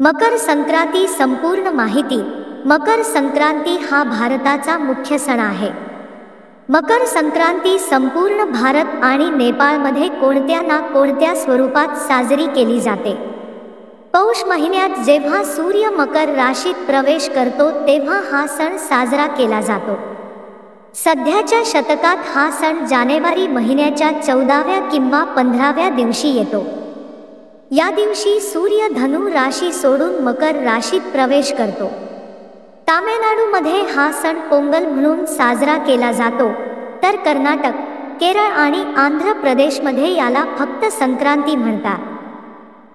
मकर संक्रांती संपूर्ण माहिती. मकर संक्रांती हा भारताचा मुख्य सण आहे. मकर संक्रांती संपूर्ण भारत आणि नेपाळमध्ये कोणत्या ना कोणत्या स्वरूपात साजरी केली जाते. पौष महिन्यात जेव्हा सूर्य मकर राशीत प्रवेश करतो तेव्हा हा सण साजरा केला जातो. सध्याच्या शतकात हा सण जानेवारी महिन्याच्या 14व्या किंवा 15व्या दिवशी येतो. या दिवशी सूर्य धनु राशी सोडून मकर राशीत प्रवेश करतो. तामिळनाडूमध्ये हा सण पोंगल म्हणून साजरा केला जातो, तर कर्नाटक, केरळ आणि आंध्र प्रदेशमध्ये याला फक्त संक्रांती म्हणतात.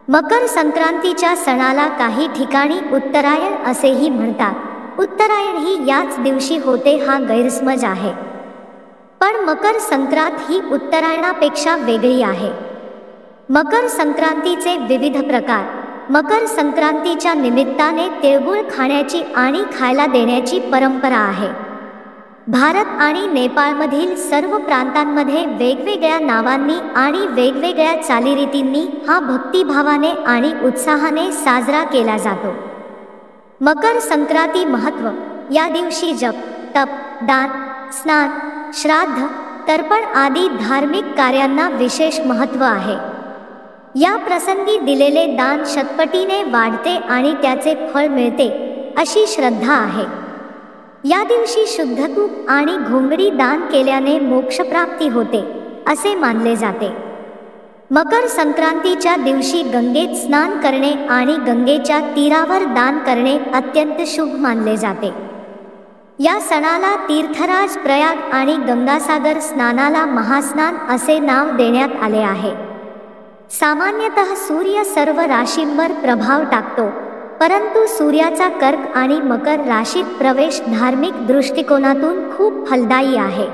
मकर संक्रांतीच्या सणाला काही ठिकाणी उत्तरायण असेही म्हणतात. उत्तरायण ही याच दिवशी होते हा गैरसमज आहे. पण मकर संक्रांत ही उत्तरायणापेक्षा वेगळी आहे. मकर संक्रांतीचे विविध प्रकार. मकर संक्रांतीच्या निमित्ताने तिळगुळ खाण्याची आणि खायला देण्याची परंपरा आहे. भारत आणि नेपाळमधील सर्व प्रांतांमध्ये वेगवेगळ्या नावांनी आणि वेगवेगळ्या चालीरीतींनी हा भक्तिभावाने आणि उत्साहाने साजरा केला जातो. मकर संक्रांती महत्त्व. या दिवशी जप, तप, दान, स्नान, श्राद्ध, तर्पण आदी धार्मिक कार्यांना विशेष महत्त्व आहे. या प्रसंगी दिलेले दान शतपटीने वाढते आणि त्याचे फळ मिळते अशी श्रद्धा आहे. या दिवशी शुद्ध तूप आणि घोंगडी दान केल्याने मोक्षप्राप्ती होते असे मानले जाते. मकर संक्रांतीच्या दिवशी गंगेत स्नान करणे आणि गंगेच्या तीरावर दान करणे अत्यंत शुभ मानले जाते. या सणाला तीर्थराज प्रयाग आणि गंगासागर स्नानाला महास्नान असे नाव देण्यात आले आहे. सामान्यतः सूर्य सर्व राशींवर प्रभाव टाकतो, परंतु सूर्याचा कर्क आणि मकर राशीत प्रवेश धार्मिक दृष्टिकोनातून खूप फलदायी आहे.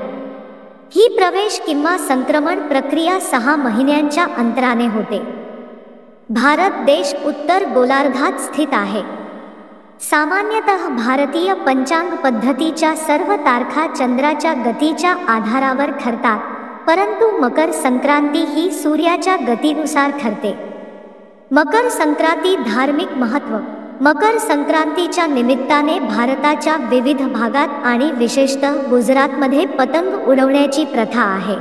ही प्रवेश किंवा संक्रमण प्रक्रिया 6 महिन्यांच्या अंतराने होते. भारत देश उत्तर गोलार्धात स्थित आहे. सामान्यतः भारतीय पंचांग पद्धतीच्या सर्व तारखा चंद्राच्या गतीच्या आधारावर ठरतात, परंतु मकर संक्रांती ही सूर्याच्या गतीनुसार ठरते. मकर संक्रांती धार्मिक महत्त्व. मकर संक्रांतीच्या निमित्ताने भारताच्या विविध भागात आणि विशेषतः गुजरातमध्ये पतंग उडवण्याची प्रथा आहे.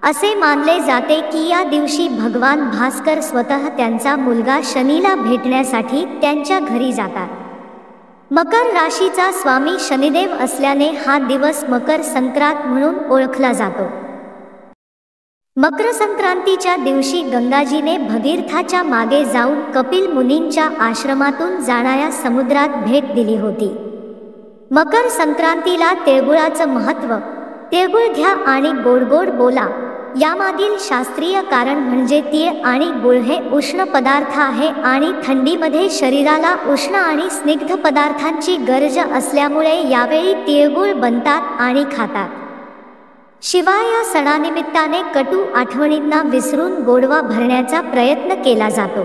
असे मानले जाते की या दिवशी भगवान भास्कर स्वतः त्यांचा मुलगा शनीला भेटण्यासाठी त्यांच्या घरी जातात. मकर राशीचा स्वामी शनिदेव असल्याने हा दिवस मकर संक्रांत म्हणून ओळखला जातो. मकर संक्रांतीच्या दिवशी गंगाजीने भगीरथाच्या मागे जाऊन कपिल मुनींच्या आश्रमातून जाणाऱ्या समुद्रात भेट दिली होती. मकर संक्रांतीला तिळगुळाचं महत्त्व. तिळगुळ घ्या आणि गोड गोड बोला. यामागील शास्त्रीय कारण म्हणजे तीळ आणि गुळ हे उष्ण पदार्थ आहे आणि थंडीमध्ये शरीराला उष्ण आणि स्निग्ध पदार्थांची गरज असल्यामुळे यावेळी तिळगुळ बनतात आणि खातात. शिवाय या सणानिमित्ताने कटू आठवणींना विसरून गोडवा भरण्याचा प्रयत्न केला जातो.